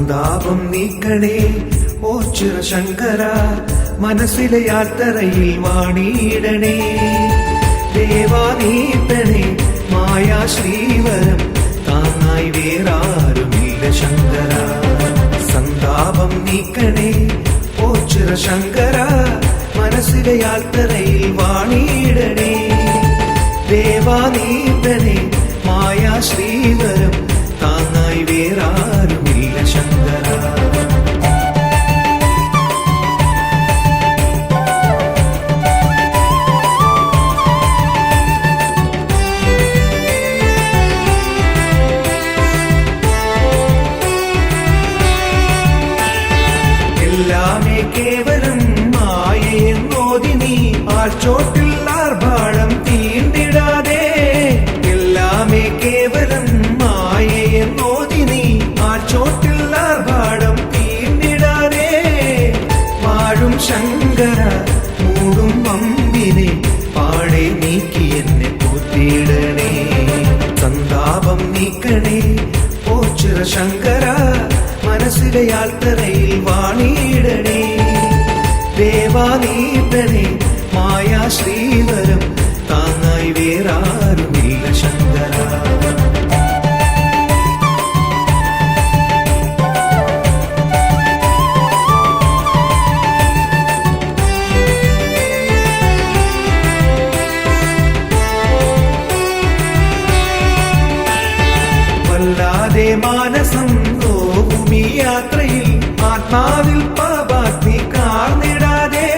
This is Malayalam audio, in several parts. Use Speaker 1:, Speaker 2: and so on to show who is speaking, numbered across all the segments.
Speaker 1: സന്താപം നീക്കണേ ഓ ചിറശങ്കര, മനസ്സിലെ യാത്രയിൽ വാണിയിടണേ. ദേവാ നീട്ടണേ മായാ ശ്രീവരം, താങ്ങായി വേറാരുമില്ല ശങ്കര. സന്താപം നീക്കണേ ഓ ചിറശങ്കര, മനസ്സിലെ യാത്രയിൽ വാണിയിടണേ. ദേവാ നീട്ടണേ മായാ ശ്രീവരം, താങ്ങായി വേറാരുമില്ല ശങ്കര. എല്ലാമേ കേവലം മായയെന്നോതി നീ ആർച്ചോട്ടിൽ ആർഭാടം തീണ്ടിടാതെ. എല്ലാമേ കേവലം മായയെന്നോതി നീ ആർച്ചോട്ടിൽ ആർഭാടം തീണ്ടിടാതെ. വാഴും ശങ്കര മൂടും വമ്പിനെ പാടെ നീക്കി എന്നെ പോറ്റിയിടണേ. സന്താപം നീക്കണേ ഓ ചിറശങ്കര, മനസ്സിലെ യാത്രയിൽ വാണിയിടണേ. ദേവാ നീട്ടണേ മായാ ശ്രീവരം, താങ്ങായി വേറാരുമില്ല ശങ്കര. വല്ലാതെ മാനസം നോവുമീ യാത്രയിൽ, ആത്മാവിൽ പാപാഗ്നി കാർന്നിടാതെ.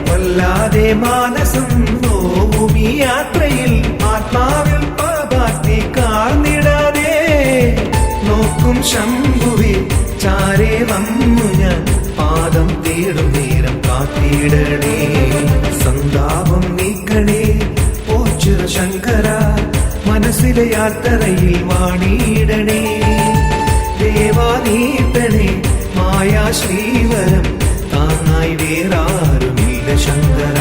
Speaker 1: വല്ലാതെ മാനസം നോവുമീ യാത്രയിൽ, ആത്മാവിൽ പാപാഗ്നി കാർന്നിടാതെ. നോക്കും ശംഭുവേ ചാരേ വന്നു ഞാൻ, പാദം തേടും നേരം കാത്തിടണേ. സന്താപം നീക്കണേ ഓ ചിറശങ്കര, മനസ്സിലെ യാത്രയിൽ വാണിയിടണേ. ദേവാ നീട്ടണേ മായാ ശ്രീവരം, താങ്ങായി വേറാരുമില്ല ശങ്കര.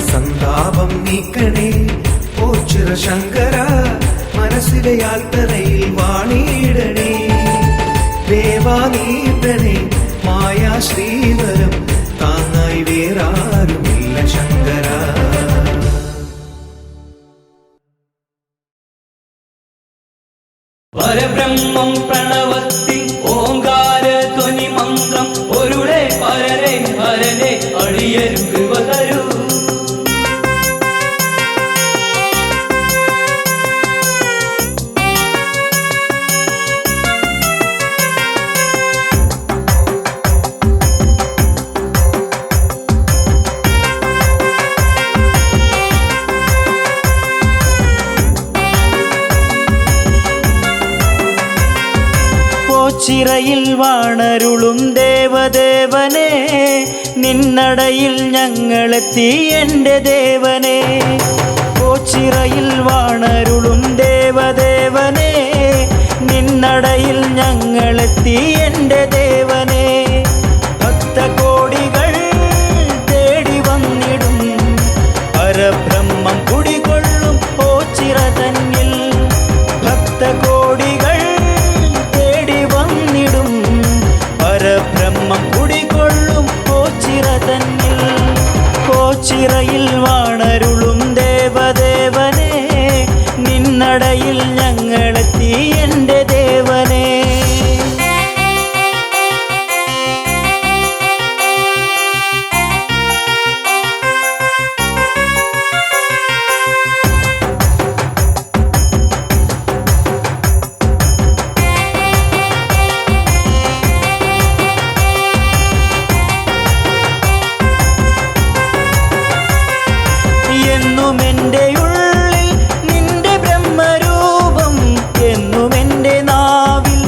Speaker 1: സന്താപം നീക്കണേ ഓ ചിറശങ്കര, മനസ്സിലെ യാത്രയിൽ വാണിയിടണേ. ദേവാ നീട്ടണേ മായാ ശ്രീവരം, താങ്ങായി വേറാരുമില്ല ശങ്കര.
Speaker 2: പരബ്രഹ്മം പ്രണവത്തിൽ ഓങ്കാര ധ്വനി മന്ത്രം, ഒരുടെ പരനെ ഹരനെ അടിയരും കൃപ തരൂ.
Speaker 3: ചിറയിൽ വാണരുളും ദേവദേവനെ, നിന്നടയിൽ ഞങ്ങളെത്തി എൻ്റെ ദേവനെ. ചിറയിൽ വാണരുളും ദേവദേവനെ, നിന്നടയിൽ ഞങ്ങളെത്തി എൻ്റെ ദേവനെ. ഭക്തകോടികൾ തേടി വന്നിടും പരബ്രഹ്മം കുടികൊള്ളും ഓ ചിറ തന്നിൽ. ഭക്തകോടികൾ പരബ്രഹ്മം കുടികൊള്ളും കോച്ചിറ തന്നിൽ. കോച്ചിറയിൽ വാണരുളും ദേവദേവനെ, നിന്നടയിൽ ഞങ്ങളെത്തി എൻ്റെ ദേവനെ. എന്നുമെൻ്റെ ഉള്ളിൽ നിന്റെ ബ്രഹ്മരൂപം, എന്നുമെൻ്റെ നാവിൽ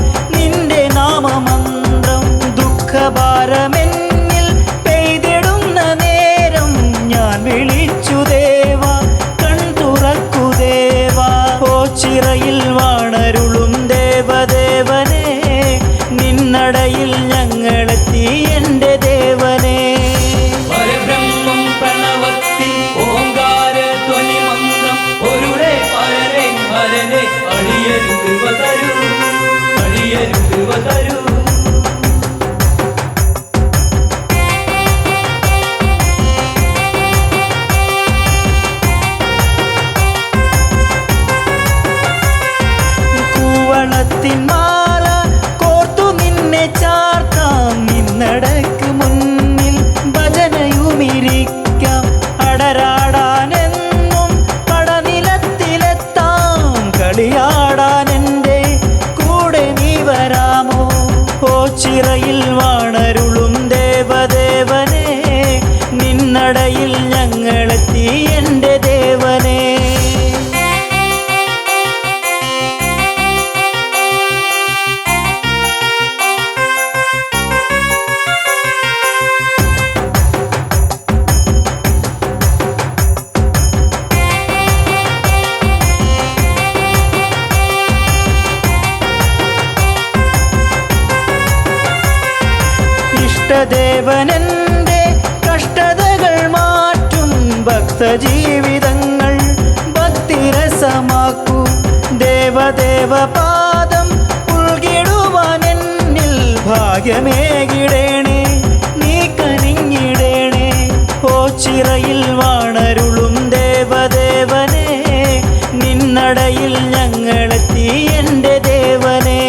Speaker 3: ഓച്ചിറയിൽ വാണരുളും ദേവദേവനെ നിന്നടയിൽ ഞങ്ങളെത്തി എൻ്റെ ദേവനെ. ഇഷ്ടദേവനെൻ്റെ കഷ്ടതകൾ മാറ്റും ഭക്തജീവിതങ്ങൾ ഭക്തിരസമാക്കൂ. ദേവദേവ പാദം ഉൾകിടുവാൻ എന്നിൽ ഭാഗ്യമേകിടേണേ, നീ കനിഞ്ഞിടേണേ. ഓച്ചിറയിൽ വാണരുളും ദേവദേവനെ നിന്നടയിൽ ഞങ്ങളെത്തി എൻ്റെ ദേവനെ.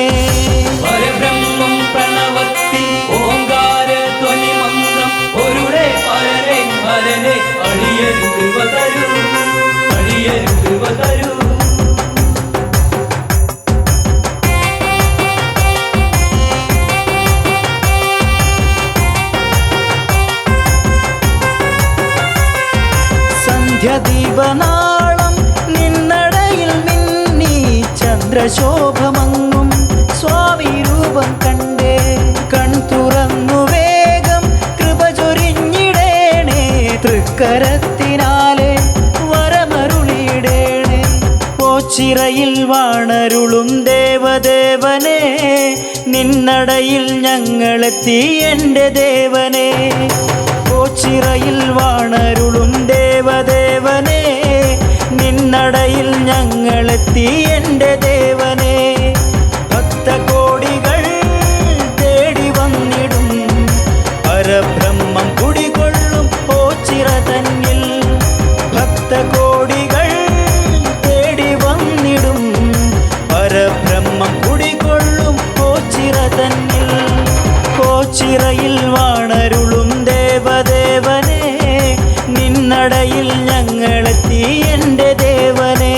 Speaker 2: പരബ്രഹ്മം പ്രണവത്തിൽ ഓങ്കാര ധ്വനി മന്ത്രം ഒരുടെ പരനെ ഹരനെ അടിയരു കൃപ തരൂ, അടിയരു കൃപ തരൂ.
Speaker 3: സന്ധ്യദീപനാളം നിന്നടയിൽ മിന്നി ചന്ദ്രശോഭമങ്ങും സ്വാമി രൂപം കണ്ടേ. കൺ തുറന്നു വേഗം കൃപ ചൊരിഞ്ഞിടേണേ, തൃക്കരത്തിനാലെ വരമരുളിയിടേണേ. ഓച്ചിറയിൽ വാണരുളും ദേവദേവനെ നിന്നടയിൽ ഞങ്ങളെത്തി എൻ്റെ ദേവനെ. ഓച്ചിറയിൽ വാണരുളും ദേവദേവനെ നിന്നടയിൽ ഞങ്ങളെത്തി എൻ്റെ ദേവനെ. ഭക്തകോടികൾ തേടി വന്നിടും പരബ്രഹ്മം കുടികൊള്ളും ഓച്ചിറ തന്നിൽ. ഭക്തകോടികൾ തേടി വന്നിടും പരബ്രഹ്മം കുടികൊള്ളും ഓച്ചിറ തന്നിൽ. ഓച്ചിറയിൽ വാണരുളും ദേവദേവനെ നിന്നടയിൽ ഞങ്ങളെത്തി എൻ്റെ ദേവനെ.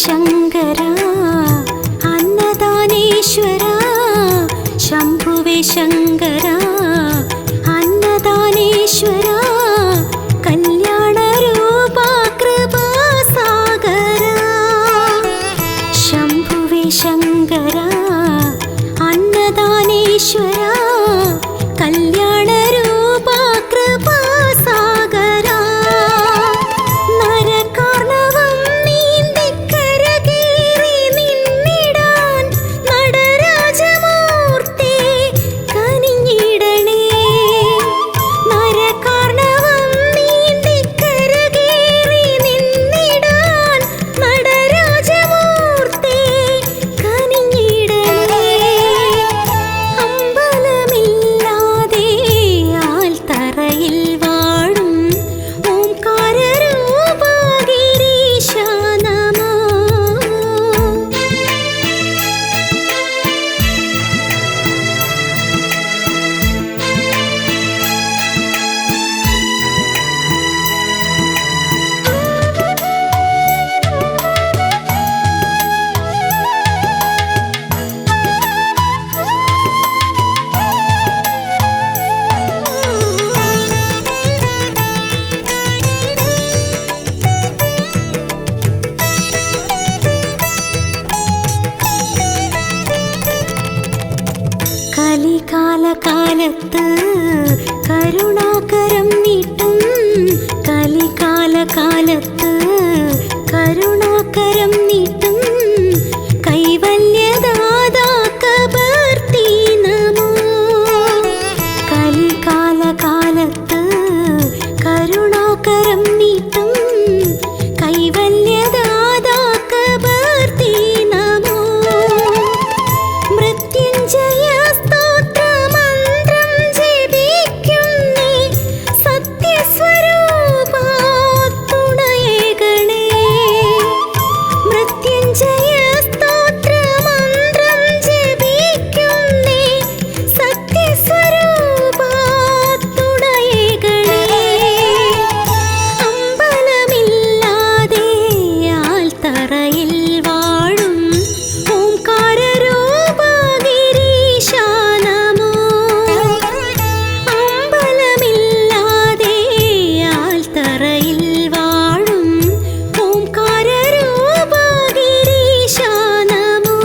Speaker 4: ശങ്കര അന്നദാനേശ്വര ശംഭുവേ ശങ്കര അന്നദാനേശ്വര കല്യാണ രൂപ കൃപാസാഗര ശംഭുവേ ശങ്കര അന്നദാനേശ്വര കല്യാണ രൂപ കൃപാസാഗര നരകാർണവം നീന്തി കാലത്ത് കരുണാകരം നീട്ടും കലികാല കാലത്ത് കരുണാകരം നീട്ടും കൈവല്യദാതാ കബർത്തി നമോ കലികാല കാലത്ത് കരുണാകരം നീട്ടും കൈവല്യദാതാ കബർത്തി നമോ മൃത്യുഞ്ജയ സ്തോത്രമന്ത്രം ജപിക്കുന്നേ സത്യസ്വരൂപാ തുണയേകണേ മൃത്യുഞ്ജയ സ്തോത്രമന്ത്രം ജപിക്കുന്നേ സത്യസ്വരൂപാ തുണയേകണേ അമ്പലമില്ലാതെ ആൽത്തറയിൽ വാഴും ഓംകാരരൂപാ ഗിരീശാ നമോ അമ്പലമില്ലാതെ ആൽത്തറയിൽ വാഴും ഓംകാരരൂപാ ഗിരീശാ നമോ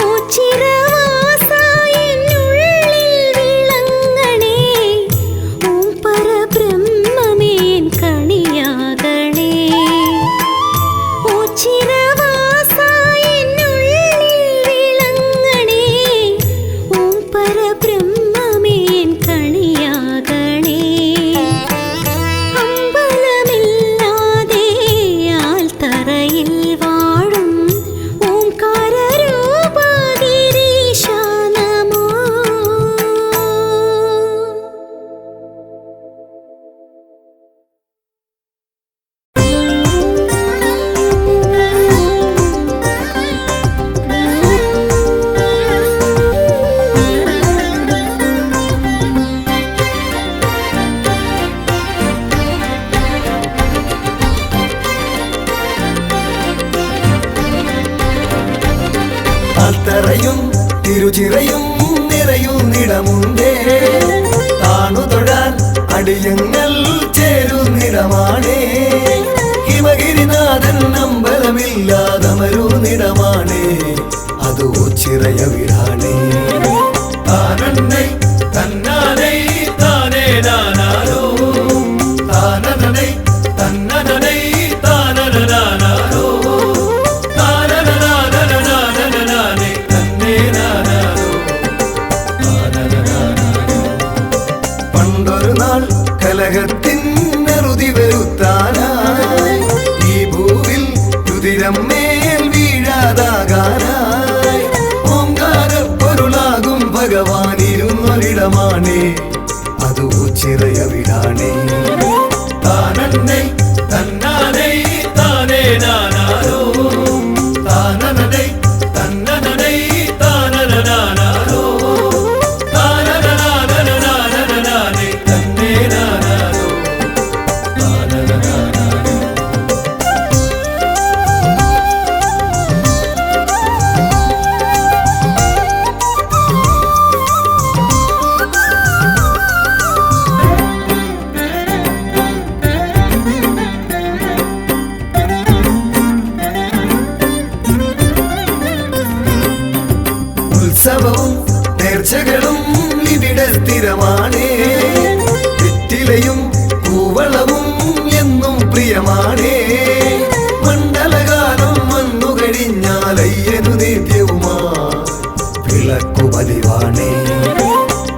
Speaker 4: ഓച്ചിരവാസ എന്നുള്ളിൽ വിളങ്ങണേ ഓം പരബ്രഹ്മമേ എൻ കണിയാകണേ ഓച്ചിരവാസ എന്നുള്ളിൽ വിളങ്ങണേ ഓം പരബ്രഹ്മമേ എൻ കണിയാകണേ അമ്പലമില്ലാതെ ആൽത്തറയിൽ വാഴും ഓംകാരരൂപാ ഗിരീശാ നമോ
Speaker 1: അത്തറയും തിരുചിറയും നിറയുന്നിടമുണ്ടേ താണു തൊഴാൻ അടിയങ്ങൾ ചേരുന്നിടമാണേ ഹിമഗിരിനാഥൻ അമ്പലമില്ലാതമരുന്നിടമാണേ അത് ഓച്ചിറയ വിടാണേ താനന്നൈ തന്നാനൈ താനേ നാനാരോ താനനൈ തന്നനൈ താനനാരോ പണ്ടൊരു നാൾ കലഹത്തിൻ നെറുതി വരുത്താനായി ഈ ഭൂവിൽ രുതിരം മേൽ വീഴാതാകാനായി ഓംകാരപ്പൊരുളാകും ഭഗവാനിരുന്നൊരിടമാണേ അത് ഓച്ചിറയ വിടാണേ താനന്നൈ തന്നാനൈ താനേ നാനാരോ താനനൈ തന്നനൈ താനനാരോ താനനാനേ തന്നേ നാനാരോ താനനാരോ ഉത്സവവും നേർച്ചകളും ഇവിടെ സ്ഥിരമാണേ വെറ്റിലയും കൂവളവും എന്നും പ്രിയമാണേ മണ്ഡലകാലം വന്നു കഴിഞ്ഞാലയ്യനു നിത്യവുമാ വിളക്കു പതിവാണേ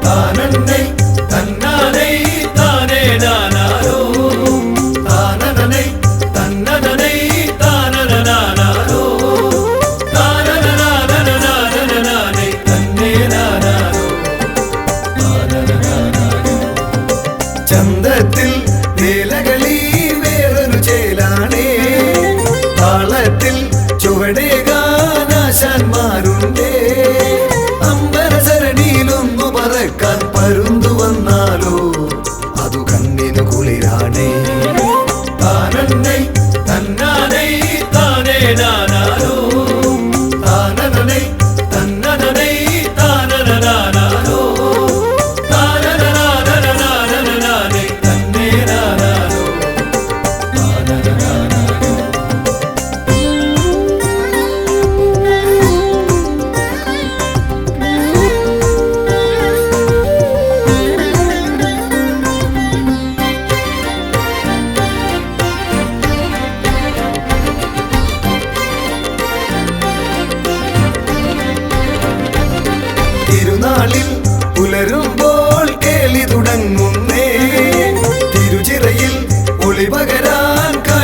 Speaker 1: താനന്നൈ തന്നാനൈ താനേ നാനാരോ താനനൈ തന്നനൈ താനനാരോ താനനാനേ തന്നേ നാനാരോ ചന്തത്തിൽ വേലകളി വേറൊരു ചേലാണേ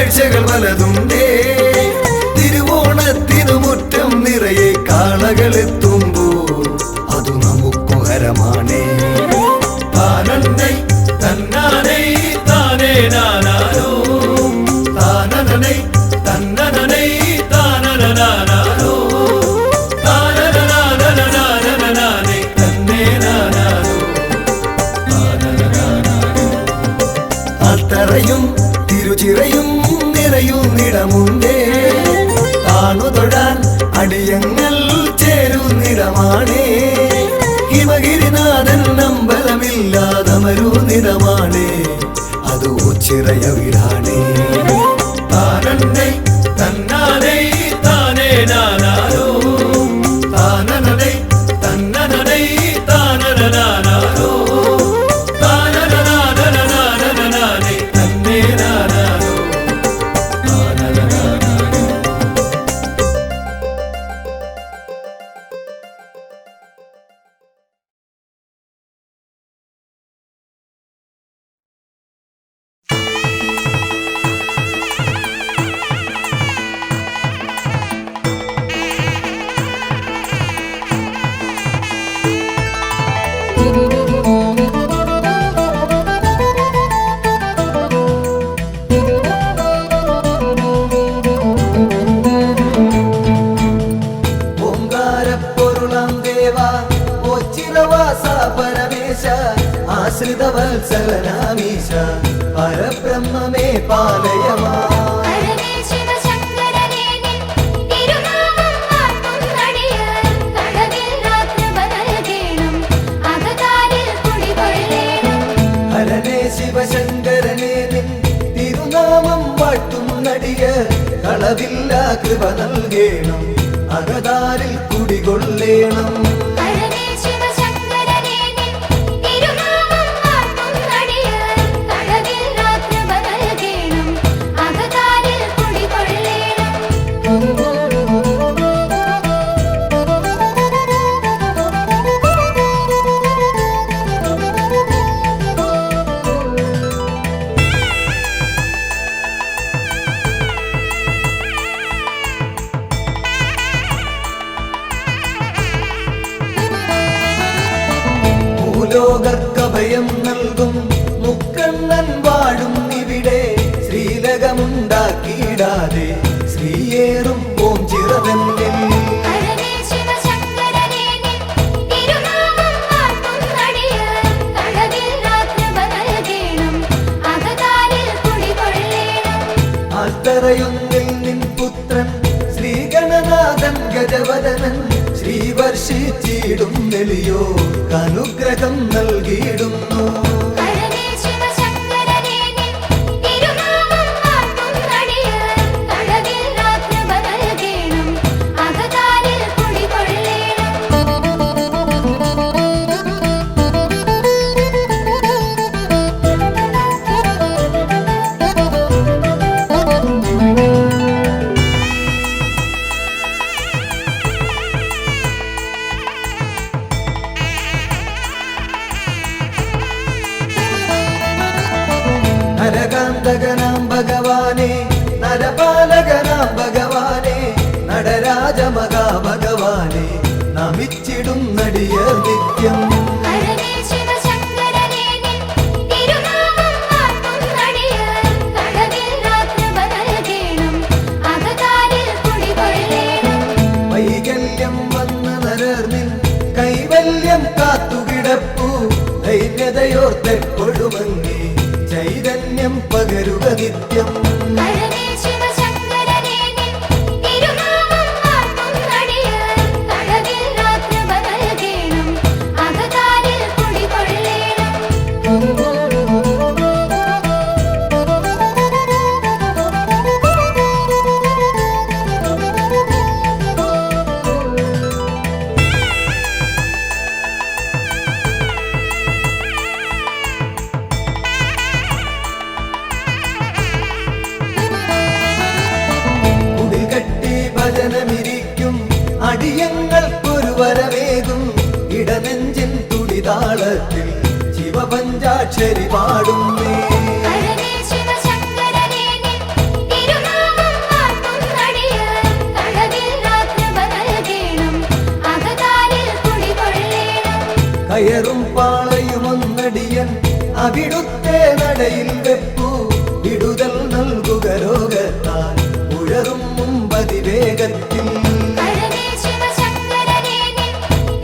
Speaker 1: കാഴ്ചകൾ പലതുണ്ടേ. തിരുവോണത്തിനു മുറ്റം നിറയെ കാളകളെത്തുമ്പോൾ അതു നമുക്കു ഹരമാണേ. താനന്നൈ തന്നാനൈ താനേ നാനാരോ താനനനൈ തന്നനനൈ താനനനാനാരോ താനനനാനനനാനനനാനൈ തന്നേ നാനാരോ താനനനാനാരോ. അത്തറയും തിരുചിറയും നിറയുന്നിടമുണ്ടേ. താണുതൊഴാൻ അടിയങ്ങൾ ചേരുന്നിടമാണേ. ഹിമഗിരിനാഥൻ അമ്പലമില്ലാതമരുന്നിടമാണേ. അത് ചിറയവിടാണേ. താനന്നൈ തന്നാനൈ താനേ നാനാരോ താനനനൈ തന്നനനൈ താനനനാനാരോ താനനനാനനനാനനനാനൈ തന്നേ നാനാരോ താനനനാനാരോ. ഓംകാരപ്പൊരുളാം ദേവാ ഓച്ചിറവാസ പരമേശ ആശ്രിതവത്സലനാമീശ പരബ്രഹ്മമേ പാലയമാ.
Speaker 5: ഹരനേ ശിവശങ്കരനേ നിൻ തിരുനാമം വാഴ്ത്തുന്നടിയാർ കടവില്ലാത്ത നൽകേണം അകതാരിൽ കുടികൊള്ളേണം.
Speaker 1: ഹരനേ ശിവശങ്കരനേ നിൻ തിരുനാമം വാഴ്ത്തുന്നടിയ കളവില്ല കൃപ നൽകേണം അകതാരിൽ കുടികൊള്ളേണം.
Speaker 5: ഹരനേ ശിവശങ്കരനേ നിൻ തിരുനാമം വാഴ്ത്തുന്നടിയാർ കടവില്ലാത്ത നൽകേണം അകതാരിൽ കുടികൊള്ളേണം.
Speaker 1: ഭൂലോകർക്കഭയം നൽകും മുക്കണ്ണൻ വാഴും ഇവിടെ. ശ്രീലകമുണ്ടാക്കിയിടാതെ ശ്രീയേറും ഓം ചിറതന്നിൽ.
Speaker 5: ഹരനേ ശിവശങ്കരനേ നിൻ തിരുനാമം വാഴ്ത്തുന്നടിയാർ കടവില്ലാത്ത നൽകേണം അകതാരിൽ കുടികൊള്ളേണം.
Speaker 1: ആൽത്തറയൊന്നിൽ നിൻ പുത്രൻ ശ്രീഗണനാഥൻ ഗജവദനൻ ശ്രീവർഷിച്ചിടും നെളിയോ അനുഗ്രഹം നൽകിയിടുന്നു.
Speaker 5: ഹരനേ ശിവശങ്കരനേ നിൻ തിരുനാമം വാഴ്ത്തുന്നടിയാർ കടവില്ലാത്ത നൽകേണം അകതാരിൽ കുടികൊള്ളേണം.
Speaker 1: നരകാന്തകനാം ഭഗവാനെ നരപാലകനാം ഭഗവാനെ നടരാജമകാ ഭഗവാനെ നമിച്ചിടും നടിയർ നിത്യം.
Speaker 5: ഹരനേ ശിവശങ്കരനേ നിൻ തിരുനാമം വാഴ്ത്തുന്നടിയാർ കടവില്ലാത്ത നൽകേണം അകതാരിൽ കുടികൊള്ളേണം.
Speaker 1: വൈകല്യം വന്ന നരർനിൻ കൈവല്യം കാത്തുകിടപ്പു. ദൈന്യതയോർത്തെപ്പൊഴുമങ്ങി ചൈതന്യം പകരുക നിത്യം.
Speaker 5: ഹരനേ ശിവശങ്കരനേ നിൻ തിരുനാമം വാഴ്ത്തുന്നടിയാർ കടവില്ലാത്ത നൽകേണം അകതാരിൽ കുടികൊള്ളേണം.
Speaker 1: അടിയങ്ങൾക്കൊരു വരവേകും ഇടനെഞ്ചിൻ തുടിതാളത്തിൽ ശിവപഞ്ചാക്ഷരി പാടുന്നേ.
Speaker 5: ഹരനേ ശിവശങ്കരനേ നിൻ
Speaker 1: അവിടുത്തെ നടയിൽ വെപ്പു വിടുതൽ നൽകുക ലോകത്താൽ ഉഴറും മുമ്പതിവേഗത്തിൽ
Speaker 5: ഹരനേ ശിവശങ്കരനേ നിൻ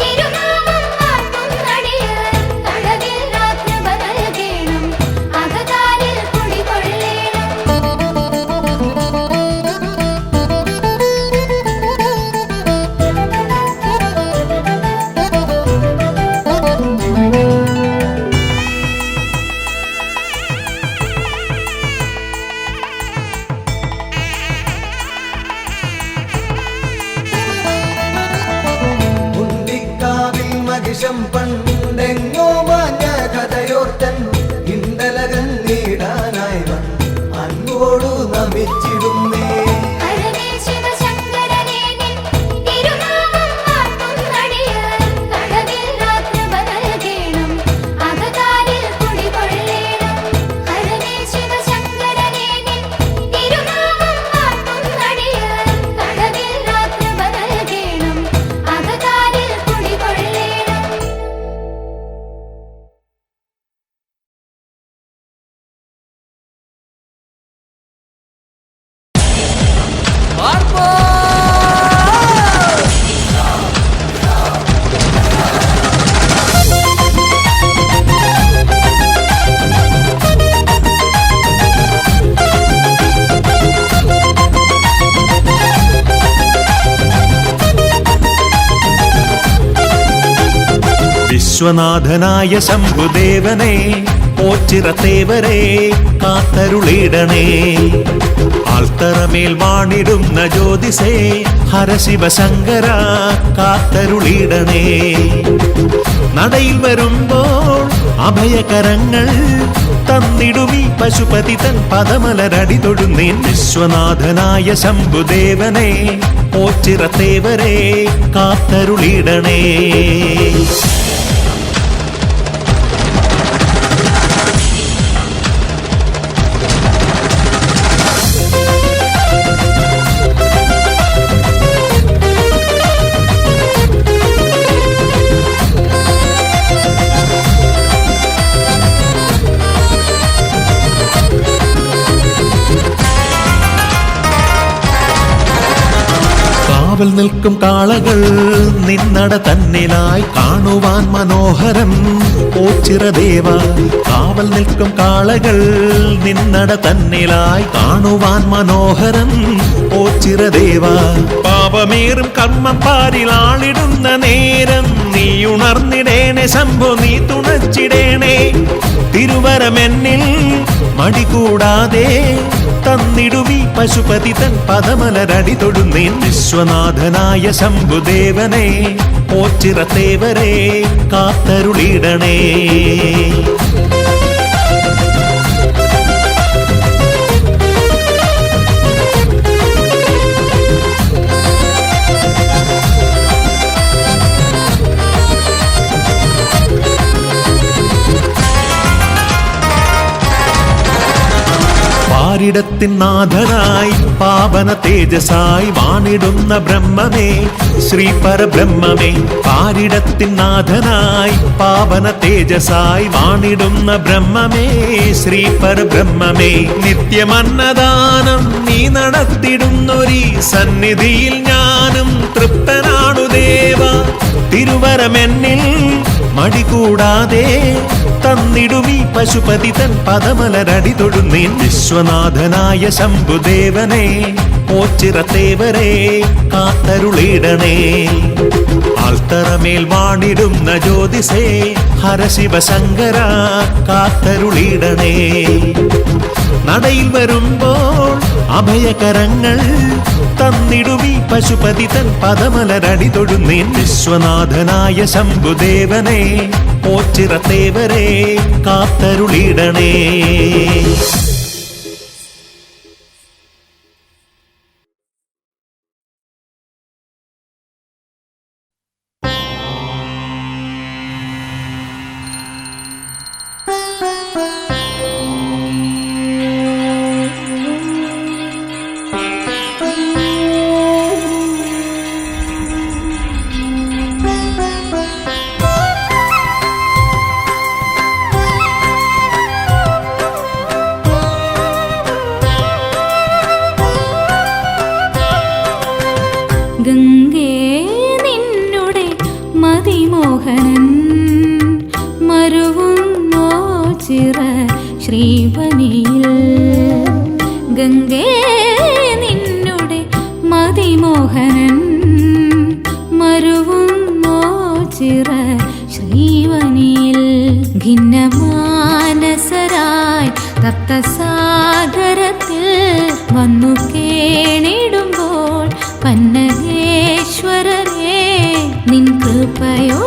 Speaker 5: തിരുനാമം വാഴ്ത്തുന്നടിയാർ കടവിൽ രാത്രിപ നൽകേണം അകതാരിൽ കുടികൊള്ളേണം
Speaker 1: മുണ്ടിക്കാവിൽ മഹിഷം പണ്ടെങ്ങോ മാഞ്ഞ കഥയോർത്തൻ ഇണ്ടലകന്നീടാനായി വന്ന് അങ്ങോടു നമിച്ചിടുന്നേ
Speaker 5: ഹരനേ ശിവശങ്കരനേ നിൻ തിരുനാമം വാഴ്ത്തുന്നടിയാർ കടവിൽ രാത്രിപ നൽകേണം അകതാരിൽ കുടികൊള്ളേണം ഹരനേ ശിവശങ്കരനേ നിൻ തിരുനാമം വാഴ്ത്തുന്നടിയാർ കടവിൽ രാത്രിപ നൽകേണം അകതാരിൽ കുടികൊള്ളേണം
Speaker 3: വിശ്വനാഥനായ ശംഭുദേവനെ ഓച്ചിറത്തേവരെ കാത്തരുളിടണേ ആൾത്തറമേൽ വാണിടുന്ന ജ്യോതിസേ ഹരശിവശങ്കര കാത്തരുളിടണേ നടയിൽ വരുമ്പോൾ അഭയകരങ്ങൾ തന്നിടുമി പശുപതി തൻ പദമലരടി തൊഴുന്നേൻ വിശ്വനാഥനായ ശംഭുദേവനെ ഓച്ചിറത്തേവരെ കാത്തരുളിടണേ കാവൽ നിൽക്കും കാളകൾ നിന്നട തന്നിലായി കാണുവാൻ മനോഹരം ഓച്ചിറദേവ കാവൽ നിൽക്കും കാളകൾ നിന്നട തന്നിലായി കാണുവാൻ മനോഹരം ഓച്ചിറദേവ പാപമേറും കർമ്മം പാരിലാളിടുന്ന നേരം നീ ഉണർന്നിടേണേ ശംഭോ നീ തുണച്ചിടേണേ തിരുവരമെന്നിൽ മടികൂടാതെ തന്നിടുമി പശുപതി തൻ പദമലരടി തൊടുന്നേൻ വിശ്വനാഥനായ ശംഭുദേവനെ ഓച്ചിറത്തേവരെ കാത്തരുളിടണേ പാരിടത്തിൻ നാഥനായി പാവന തേജസായി വാണിടുന്ന ബ്രഹ്മമേ ശ്രീ പരബ്രഹ്മമേ പാരിടത്തിൻ നാഥനായി പാവന തേജസായി വാണിടുന്ന ബ്രഹ്മമേ ശ്രീ പരബ്രഹ്മമേ നിത്യമന്നദാനം നീ നടത്തിടുന്നൊരീ സന്നിധിയിൽ ഞാനും തൃപ്തനാണു ദേവ തിരുവരമെന്നിൽ മടികൂടാതെ തന്നിടുമി പശുപതി തൻ പദമലരടി തൊഴുന്നേൻ വിശ്വനാഥനായ ശംഭുദേവനെ ഓച്ചിറത്തേവരെ കാത്തരുളിടണേ ആൾത്തറമേൽ വാണിടുന്ന ജ്യോതിസേ ഹരശിവശങ്കര കാത്തരുളിടണേ നടയിൽ വരുമ്പോൾ അഭയകരങ്ങൾ തന്നിടുമി പശുപതി തൻ പദമലരടി തൊഴുന്നേൻ വിശ്വനാഥനായ ശംഭുദേവനെ ഓച്ചിറത്തേവരെ കാത്തരുളിടണേ
Speaker 4: ഗംഗേ നിന്നുടെ മതിമോഹനൻ മരുവുന്നോ ചിറ ശ്രീവനിൽ ഭിന്നമാനസരായി തപ്തസാഗരത്തിൽ വന്നു കേണിടുമ്പോൾ പന്നഗേശ്വരനെ നിൻ കൃപയോ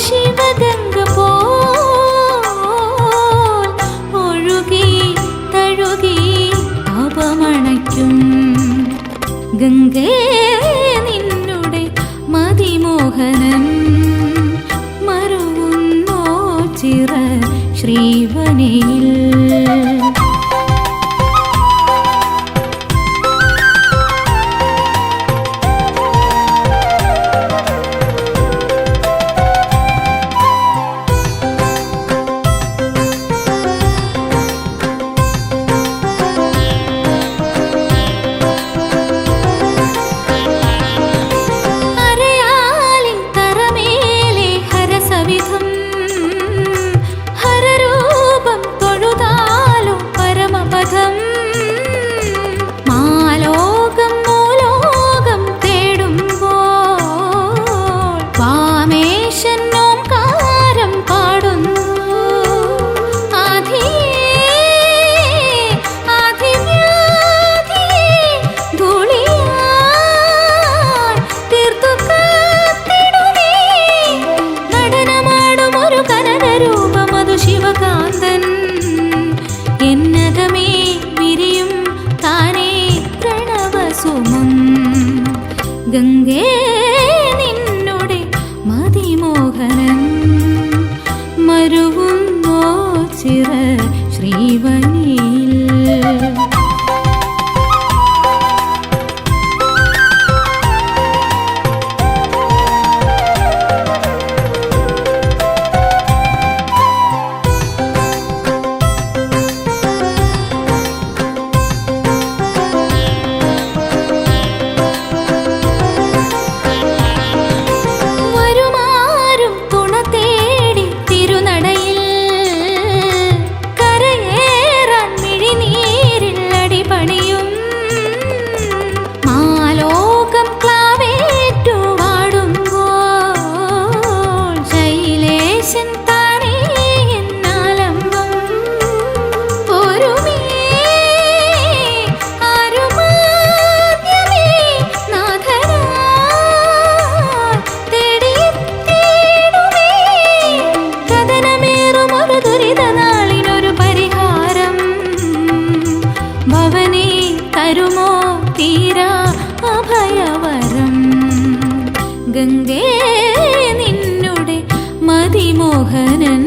Speaker 4: ശിവഗംഗ പോൽ ഒഴുകി തഴുകി പാപമണയ്ക്കും ഗംഗേ നിന്നുടെ മതിമോഹനൻ മരുവുന്നോ ചിറ ശ്രീവനിൽ ഗംഗേ നിന്നുടെ മതിമോഹനൻ മരുവുന്നോ ചിറ ശ്രീവനിൽ ഗംഗേ നിന്നുടെ മതിമോഹനൻ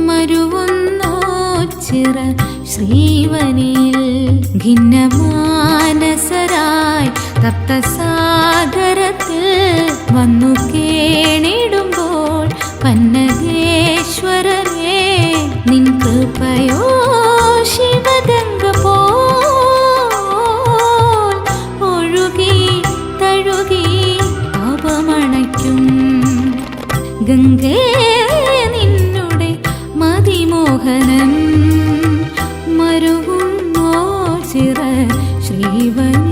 Speaker 4: മരുവുന്നോ ചിറ ശ്രീവനിൽ ഭിന്നമാനസരായി തപ്തസാഗരത്തിൽ വന്നു കേണിടുമ്പോൾ പന്നഗേശ്വരനെ നിൻ കൃപയോ ശിവഗംഗ പോൽ ഒഴുകി തഴുകി പാപമണയ്ക്കും ഗംഗേ നിന്നുടെ മതിമോഹനൻ മരുവുന്നോ ചിറ ശ്രീവനിൽ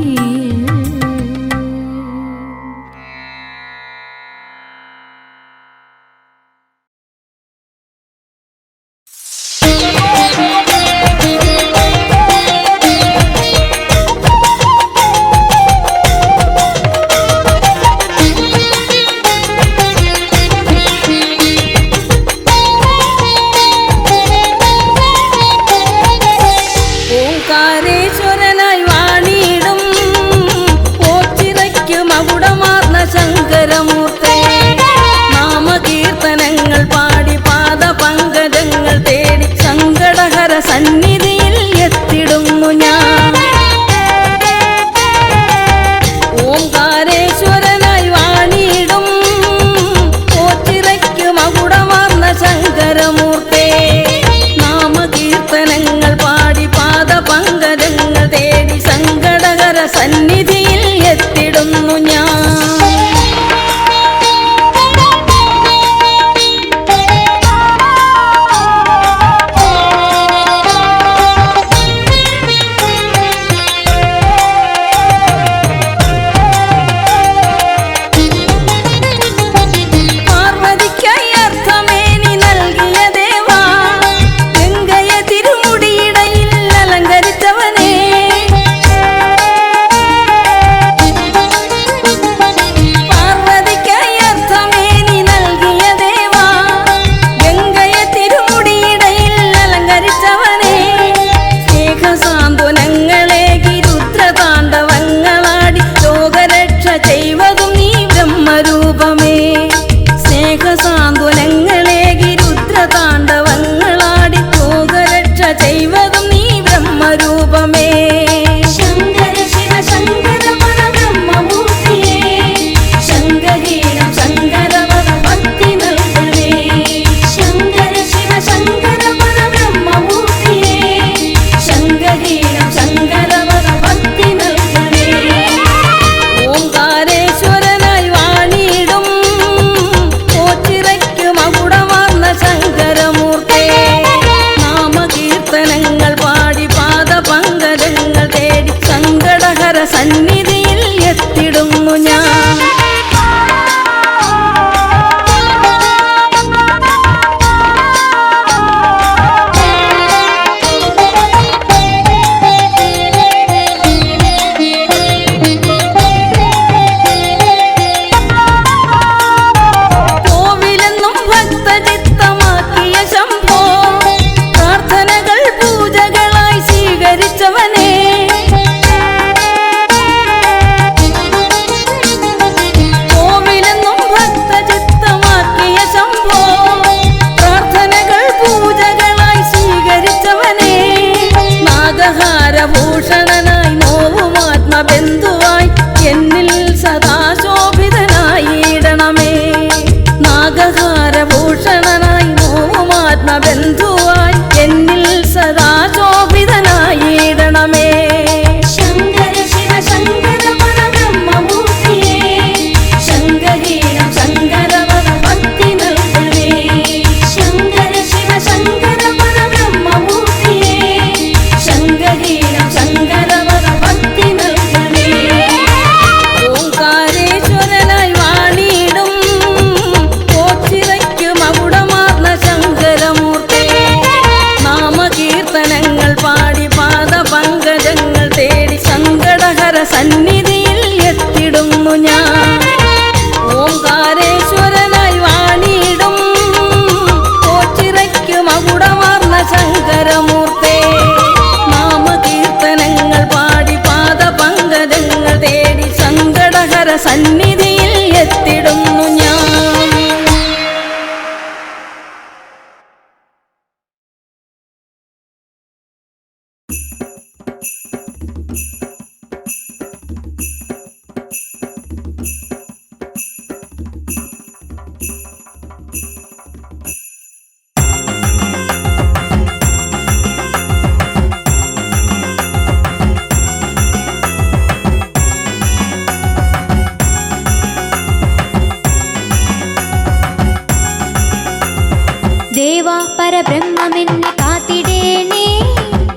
Speaker 6: സന്നിധിയിൽ എത്തിടുന്നു ഞാൻ ഓംകാരേശ്വരനായി വാണിടും ഓച്ചിറയ്ക്ക് മകുടമാർന്ന ശങ്കരമൂർത്തേ നാമകീർത്തനങ്ങൾ പാടി പാദപങ്കജങ്ങൾ തേടി സങ്കടഹര സന്നിധിയിൽ എത്തിടുന്നു ഞാൻ സങ്കടഹര സന്നിധിയിൽ എത്തിടുന്നു ഞാൻ. ഭൂഷണനായി നോവുമാത്മബന്ധുവായി എന്നിൽ സദാ ശോഭിതനായിടണമേ. നാഗഹാരഭൂഷണനായി നോവുമാത്മബന്ധുവായി എന്നിൽ സദാ ശോഭിതനായിടണമേ. ശങ്കര ശിവ ശങ്കര പരബ്രഹ്മമൂർത്തിയേ, ശങ്കരീരം ശങ്കരവര ഭക്തി നൽകണേ. ശങ്കര ശിവ ശങ്കര പരബ്രഹ്മമൂർത്തിയേ, ശങ്കരീരം ശങ്കരവര ഭക്തി നൽകണേ. ഓംകാരേശ്വരനായി വാണിടും കോച്ചിറയ്ക്ക് മകുടമാർന്ന ശങ്കരമൂർത്തി, നാമകീർത്തനങ്ങൾ പാടി പാദപങ്കജങ്ങൾ തേടി സങ്കടഹര സന്നിധിയിൽ എത്തിടുന്നു ഞാൻ. ഓംകാരേശ്വരനായി വാണിടും കോച്ചിറയ്ക്ക് മകുടമാർന്ന ശങ്കരമൂർത്തി, നാമകീർത്തനങ്ങൾ പാടി പാദപങ്കജങ്ങൾ തേടി സങ്കടഹര സന്നിധിയിൽ എത്തിടുന്നു ഞാൻ.
Speaker 5: ദേവാ പരബ്രഹ്മമെന്നെ കാത്തിടേണേ,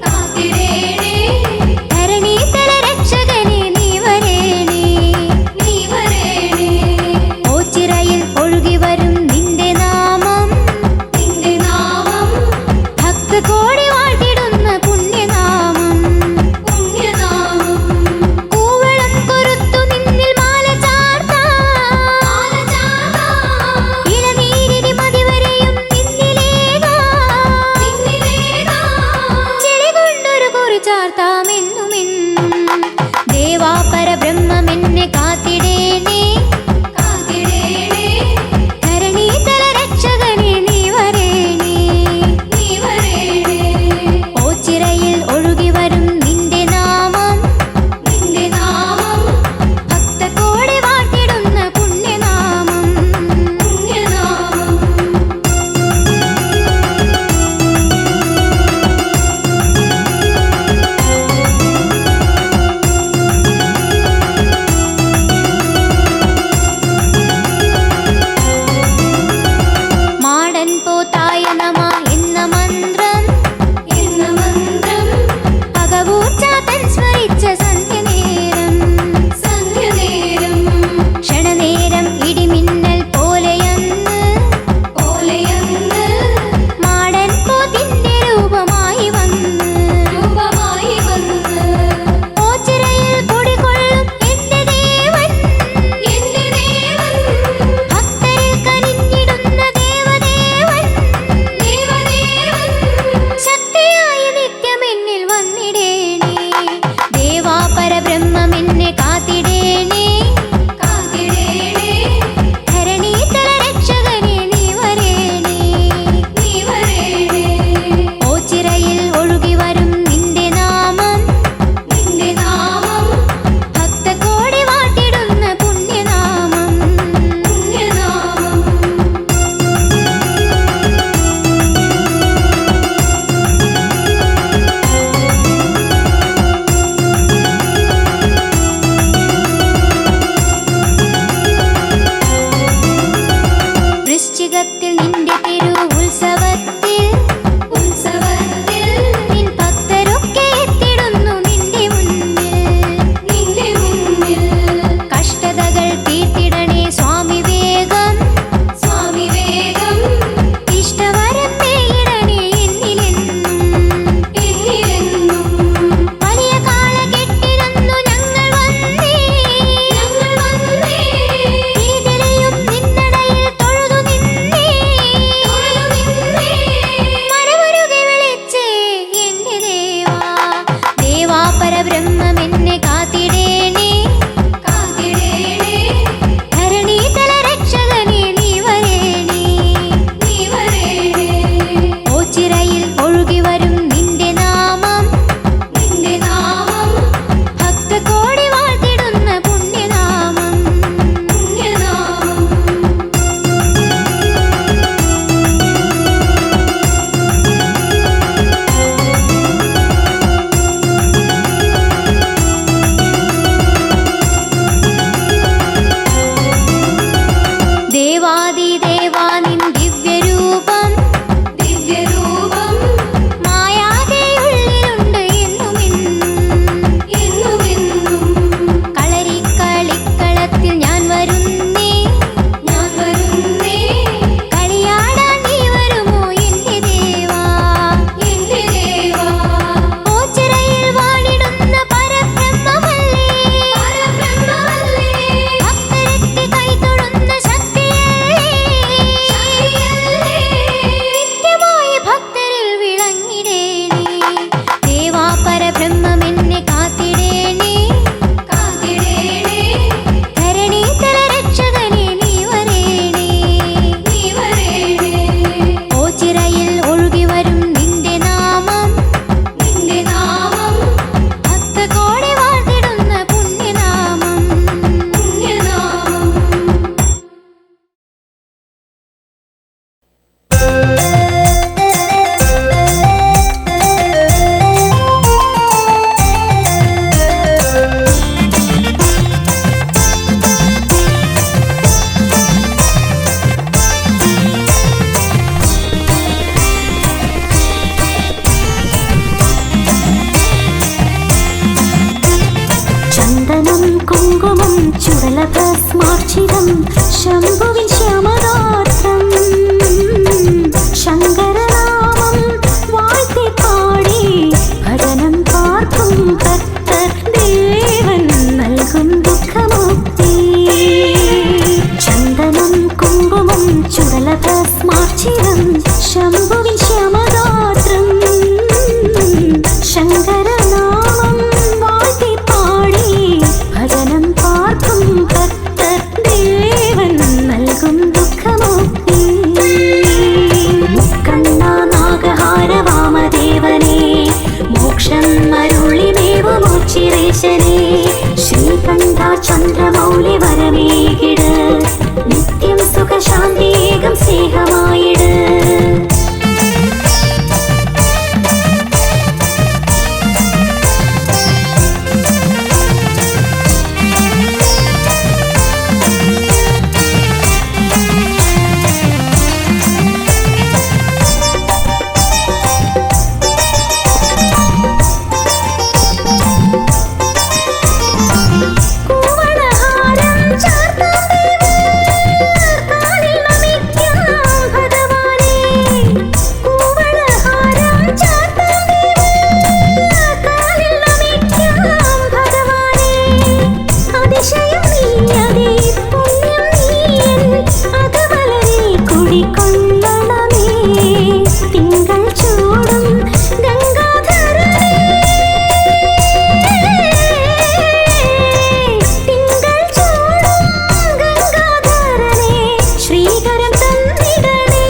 Speaker 5: കാത്തിടേണേ. ധരണീതല രക്ഷകനെ നീ വരേണേ, നീ വരേണേ. ഓച്ചിറയിൽ ഒഴുകി വരും നിന്റെ നാമം, നിന്റെ നാമം. ഭക്തകോടി വാഴ്ത്തിടുന്ന പുണ്യനാമം, പുണ്യനാമം. കൂവളം കൊരുത്തു നിന്നിൽ മാല ചാർത്താം, മാല ചാർത്താം. ഇളനീരിനി മതിവരെയും ചെളികൊണ്ടൊരു കുറി ചാർത്താമെന്നുമെന്നും. ദേവാ പരബ്രഹ്മമെന്നെ കാത്തിടേണേ, കാത്തിടേണേ. ധരണീതല രക്ഷകനെ നീ വരേണേ, നീ വരേണേ. ഓച്ചിറയിൽ ഒഴുകി വരും നിന്റെ നാമം, നിന്റെ നാമം. ഭക്തകോടി വാഴ്ത്തിടുന്ന പുണ്യനാമം, പുണ്യനാമം. പരബ്രഹ്മമെന്നെ കാത്തിടേണേ കാത്തിടേണേ ധരണീതല രക്ഷകനേ നീ വരേണേ നീ വരേണേ ഓച്ചിറയിൽ ഒഴുകി വരും നിന്റെ നാമം ഭക്തകോടി വാഴ്ത്തിടുന്ന പുണ്യനാമം ദേവാദിദേവാ നിൻ ദിവ്യരൂപം മായാതെ ഉള്ളിലുണ്ട് എന്നുമെന്നും കളരിക്കളിക്കളത്തിൽ ഞാൻ വരുന്നേ കളിയാടാൻ നീ വരുമോ എന്റെ ദേവാ ഓച്ചിറയിൽ വാണിടുന്ന പരബ്രഹ്മമല്ലേ ഭക്തരൊക്കെ കൈതൊഴുന്ന നിത്യമായ ഭക്തരിൽ വിളങ്ങിടേണേ ദേവാ പരബ്രഹ്മമെന്നെ കാത്തിടേണേ ധരണീതല രക്ഷകനേ നീ വരേണേ ഓച്ചിറയിൽ ഒഴുകി വരും നിന്റെ നാമം ഭക്തകോടി വാഴ്ത്തിടുന്ന പുണ്യനാമം
Speaker 4: ചന്ദനം കുങ്കുമം ചുടലഭസ്മാർച്ചിതം ശംഭുവിൻ ശ്യാമഗാത്രം ശങ്കരനാമം വാഴ്ത്തി പാടി ഭജനം പാർക്കും ഭക്തർ ദേവൻ നൽകും ദുഃഖമുക്തി ചന്ദനം കുങ്കുമം ചുടലഭസ്മാർച്ചിതം ശംഭുവിൻ ശ്യാമഗാത്രം ശങ്കരനാമം വാഴ്ത്തി പാടി ഭജനം പാർക്കും ഭക്തർ ദേവൻ നൽകും ദുഃഖമുക്തി മുക്കണ്ണ നാഗഹാര വാമദേവനേ മോക്ഷം അരുളിമേവും ഉച്ചിരേശനേ ശ്രീകണ്ഠ ചന്ദ്രമൗലി വരമേകിട് നിത്യം സുഖശാന്തിയേകം സ്നേഹമായിട് കൂവളഹാരം ചാർത്താം കാലിൽ നമിക്കാം ഭഗവാനേ കൂവളഹാരം ചാർത്താം കാലിൽ നമിക്കാം ഭഗവാനേ അതിശയം നീയതേ പുണ്യം നീയൻ അകവലരിൽ കുടികൊള്ളണമേ തിങ്കൾ ചൂടും ഗംഗാധരനേ തിങ്കൾ ചൂടും ഗംഗാധരനേ ശ്രീകരം തന്നിടണേ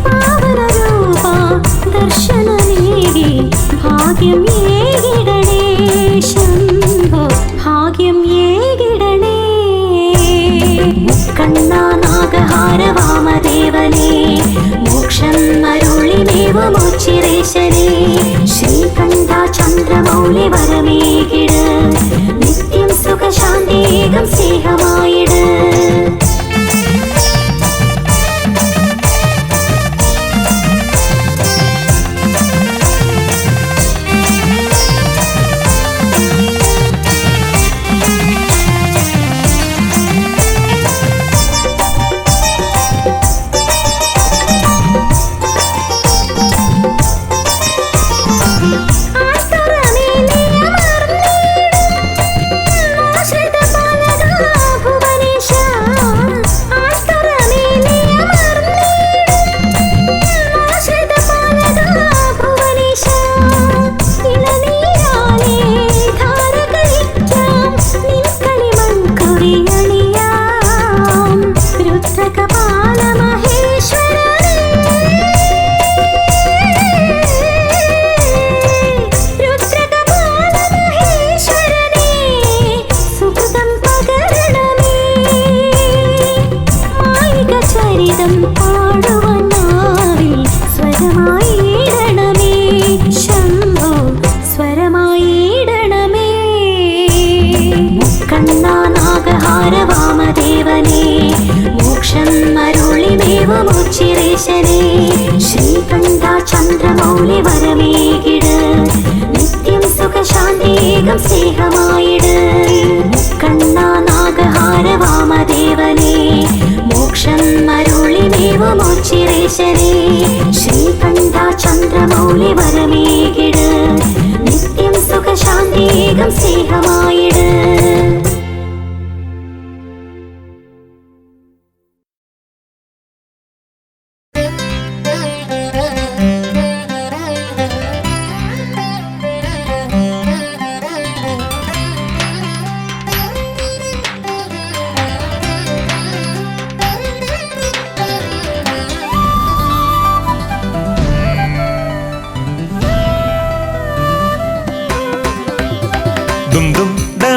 Speaker 4: പാവനരൂപ ദർശനമേകി ഭാഗ്യം ഏകിടണേ ശംഭോ ഭാഗ്യം ഏകിടണേ മുക്കണ്ണ നാഗഹാര വാമദേവനേ മോക്ഷം അരുളിമേവും ഉച്ചിരേശനേ ശ്രീകണ്ഠ ചന്ദ്രമൗലി വരമേകിട് നിത്യം സുഖശാന്തിയേകം സ്നേഹമായിട് ആസ്തരമേ നിയമർ ശാന്തിയേകം സ്നേഹമായിട് മുക്കണ്ണ നാഗഹാര വാമദേവനേ മോക്ഷം മരുളിമേവും ഉച്ചിരേശനേ ശ്രീകണ്ഠ ചന്ദ്രമൗലി വരമേകിട് നിത്യം സുഖശാന്തിയേകം സ്നേഹമായിട്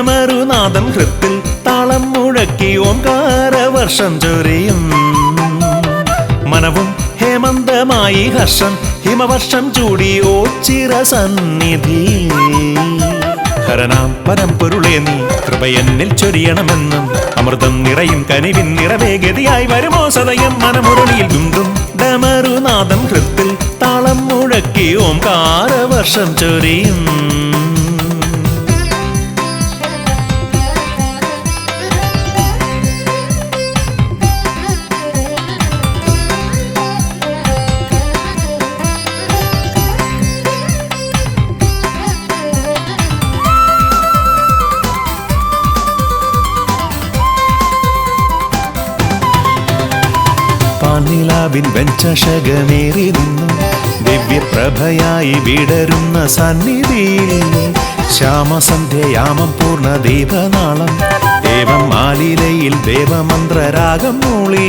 Speaker 3: ഡമരുനാദം ഹൃത്തിൽ താളം മുഴക്കി ഓംകാരവർഷം ചൊരിയും മനവും ഹേമന്തമായി ഹർഷം ഹിമവർഷം ചൂടി ഓച്ചിറ സന്നിധി ഹരനാം പരമ്പൊരുളേ നീ കൃപയെന്നിൽ ചൊരിയണമെന്നും അമൃതം നിറയും കനിവിൻ നിറവേഗതിയായി വരുമോ സദയം മനമുരളിയിൽ ദുംദും ഡമരുനാദം ഹൃത്തിൽ താളം മുഴക്കി ഓംകാരവർഷം ചൊരിയും നിലാവിൻ വെഞ്ചഷകമേറി നിന്നു ദിവ്യപ്രഭയായി വിടരുന്ന സന്നിധിയിൽ ശ്യാമസന്ധ്യയാമം പൂർണ്ണ ദീപനാളം ദേവം ആലിലയിൽ ദേവമന്ത്രരാഗം മൂളി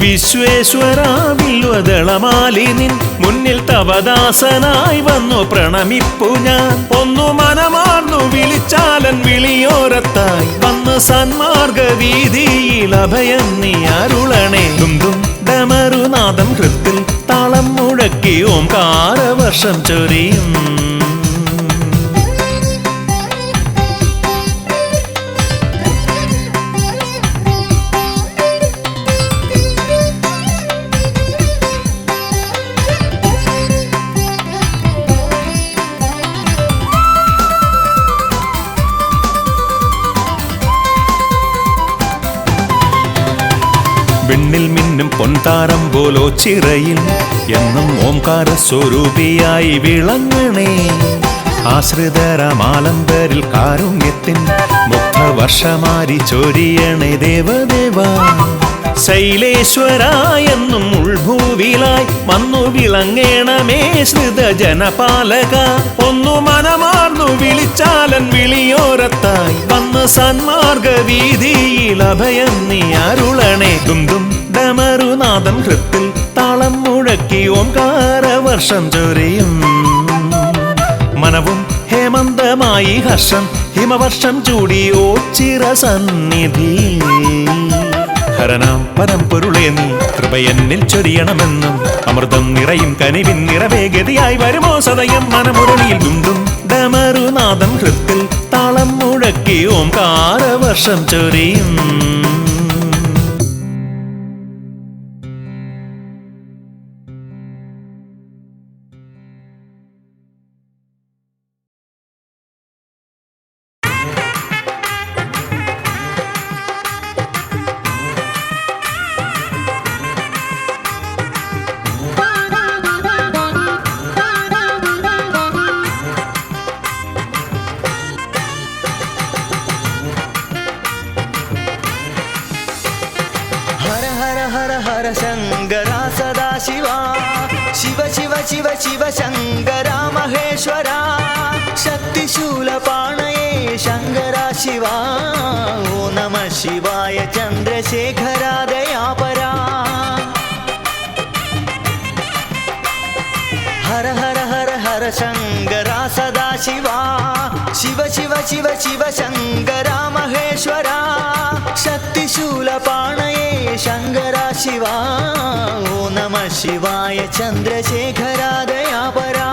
Speaker 3: വിശ്വേശ്വരാവില്വദളമാലി നിൻ മുന്നിൽ തവദാസനായി വന്നു പ്രണമിപ്പു ഞാൻ ഒന്നു മനമാർന്നു വിളിച്ചാലൻ വിളിയോരത്തായി വന്ന് സന്മാർഗ വീതിയിൽ അഭയം നീ അരുളണേ ദുംദും ഡമരുനാദം ഹൃത്തിൽ താളം മുഴക്കി ഓംകാരവർഷം ചൊരിയും വെണ്ണിൽ മിന്നും പൊൻതാരം പോലോ ചിറയിൽ എന്നും ഓംകാര സ്വരൂപിയായി വിളങ്ങണേ ആശ്രിതരമാലംബരിൽ കാരുണ്യത്തിൻ മുക്തവർഷമാരി ചൊരിയണേ ദേവദേവ ശൈലേശ്വര എന്നും ഉൾഭൂവിലായി വന്നു വിളങ്ങേണമേ ശ്രിത ജനപാലക ഒന്നു മനമാർന്നു വിളിച്ചാലൻ വിളിയോരത്തായി വന്ന് സന്മാർഗ വീതിയിൽ അഭയം നീ അരുളണേ ദുംദും ഡമരുനാദം ഹൃത്തിൽ താളം മുഴക്കി ഓംകാരവർഷം ചൊരിയും മനവും ഹേമന്തമായി ഹർഷം ഹിമവർഷം ചൂടി ഓച്ചിറ സന്നിധി ഹരനാം പരമ്പൊരുളേ നീ കൃപയെന്നിൽ ചൊരിയണമെന്നും അമൃതം നിറയും കനിവിൻ നിറവേഗതിയായി വരുമോ സദയം മനമുരളിയിൽ ദുംദും ഡമരുനാദം ഹൃത്തിൽ താളം മുഴക്കി ഓംകാരവർഷം ചൊരിയും
Speaker 1: शिव शङ्करा महेश्वरा शक्तिशूलपाणये शङ्करा शिवा ॐ नमः शिवाय चन्द्रशेखरा दयापरा हर हर हर हर शङ्करा सदा शिवा शिव शिव शिव शिव शङ्करा महेश्वरा शक्तिशूलपाणये शङ्करा शिवा ॐ नमः शिवाय चन्द्रशेखरा दयापरा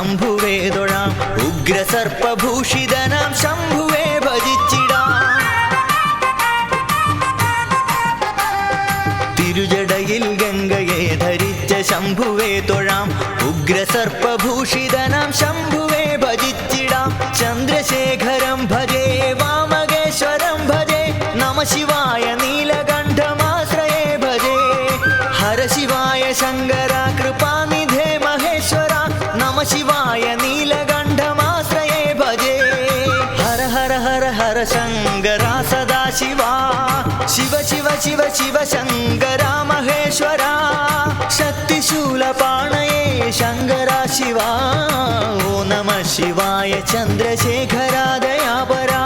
Speaker 1: ശംഭുവേ തൊഴാം ഉഗ്രസർപ്പഭൂഷിതനാം ശംഭുവേ ഭജിച്ചിടാം തിരുജടയിൽ ഗംഗയെ ധരിച്ച ശംഭുവേ തൊഴാം ഉഗ്രസർപ്പഭൂഷിതനാം ശംഭുവേ ഭജിച്ചിടാം ചന്ദ്രശേഖരം ഭജേ വാമകേശ്വരം ഭജേ നമ ശിവായ നീലകണ്ഠമാശ്രയേ ഭജേ ഹര ശിവായ ശങ്കര കൃപാനിധേ മഹേശ്വര നമ ശിവായ നീലകണ്ഠമാശ്രയേ ഭജേ ഹര ഹര ഹര ഹര ശങ്കര സദാശിവാ ശിവ ശിവ ശിവ ശിവ ശങ്കര മഹേശ്വര ശക്തിശൂലപാണയേ ശങ്കര ശിവാ ഓ നമ ശിവായ ചന്ദ്രശേഖര ദയാപരാ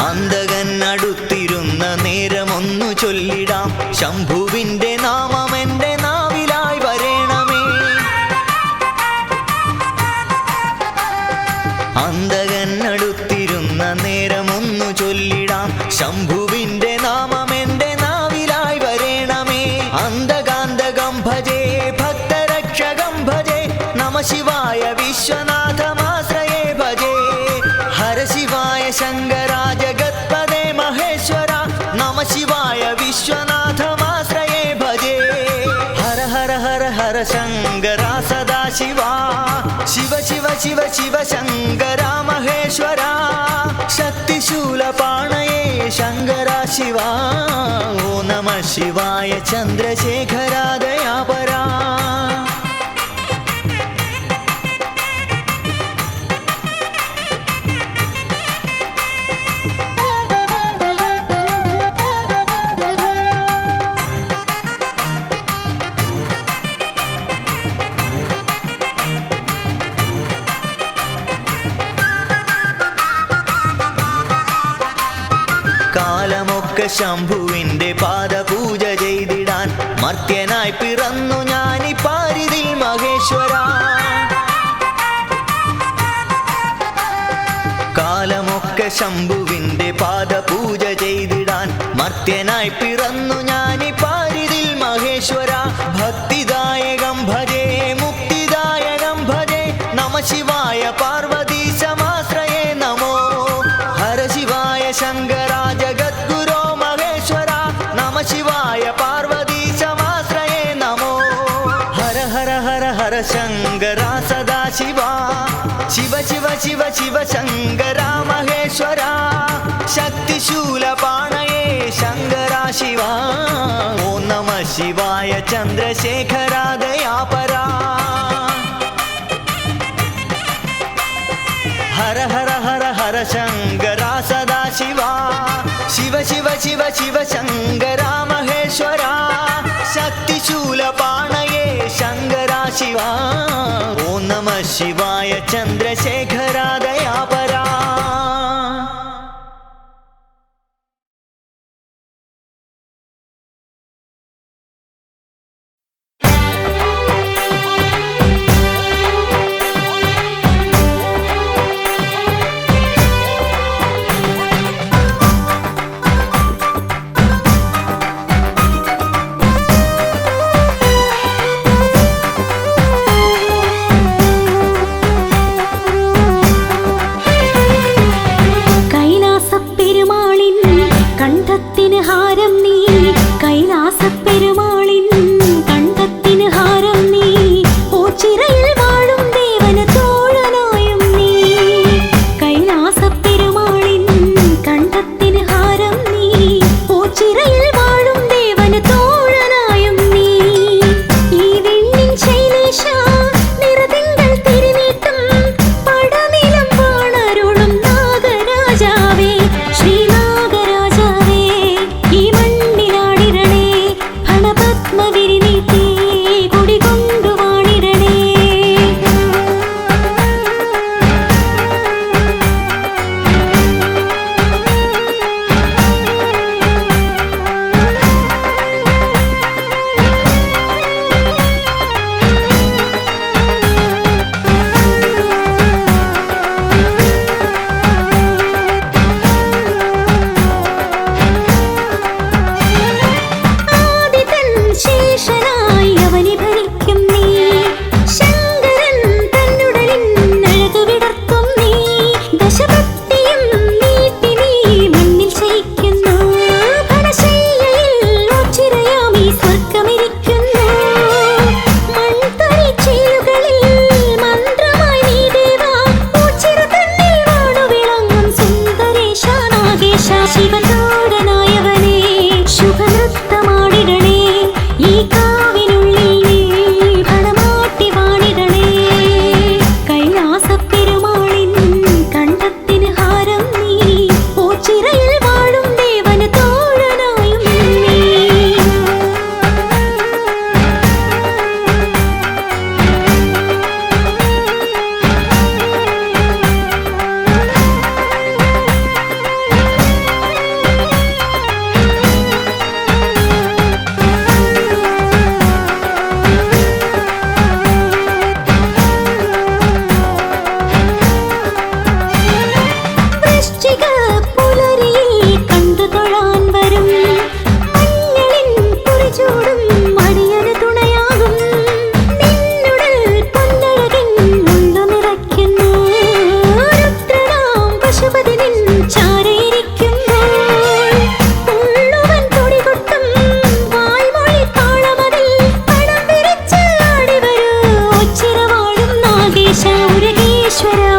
Speaker 1: അന്തകൻ അടുത്തിരുന്ന നേരമൊന്നു ചൊല്ലിടാം ശംഭുവിന്റെ നാമം എന്റെ നാവിലായി വരേണമേ അന്തകൻ അടുത്തിരുന്ന നേരമൊന്നു ചൊല്ലിടാം ശംഭുവിന്റെ നാമം എന്റെ നാവിലായി വരേണമേ അന്തകാന്തകം ഭജേ ഭക്തരക്ഷകം ഭജേ നമ ശിവായ വിശ്വനാഥമാശ്രയേ ഭജേ ഹര ശിവായ ശങ്കര ജഗത്പദേ മഹേശ്വര നമ ശിവായ വിശ്വനാഥമാശ്രയേ ഭജേ ഹര ഹര ഹര ഹര ശങ്കര സദാശിവാ ശിവ ശിവ ശിവ ശിവ ശങ്കര മഹേശ്വര ശക്തിശൂലപാണയേ ശങ്കര ശിവാ ഓ നമ ശിവായ ചന്ദ്രശേഖര ദയാപരാ കാലമൊക്കെ ശംഭുവിന്റെ പാദപൂജ ചെയ്തിടാൻ മർത്യനായി പിറന്നു ഞാനി പാരിതിൽ മഹേശ്വര കാലമൊക്കെ ശംഭുവിന്റെ പാദപൂജ ചെയ്തിടാൻ മർത്യനായി പിറന്നു ഞാനി പാരിതിൽ മഹേശ്വര ഭക്തിദായകം ഭജേ മുക്തിദായകം ഭജേ നമ ശിവായ പാർവതീശമാശ്രയേ നമോ ഹര ശിവായ ശങ്കര ജഗദ്ഗുരോ മഹേശ്വര നമ ശിവായ പാർവതീശമാശ്രയേ നമോ ഹര ഹര ഹര ഹര ശങ്കര സദാശിവാ ശിവ ശിവ ശിവ ശിവ ശങ്കര മഹേശ്വര ശക്തിശൂലപാണയേ ശങ്കര ശിവാ ഓ നമ ശിവായ ചന്ദ്രശേഖര ദയാപരാ ഹര ഹര ഹര ഹര ശങ്കര സദാശിവാ ശിവ ശിവ ശിവ ശിവ ശങ്കര മഹേശ്വര ശക്തിശൂലപാണയേ ശങ്കര ശിവാ ഓ നമ ശിവായ ചന്ദ്രശേഖര ദയാപരാ
Speaker 4: പത്മവിരിനീട്ടേ കൊടികൊണ്ടു വാണിടണേ ഈശ്വര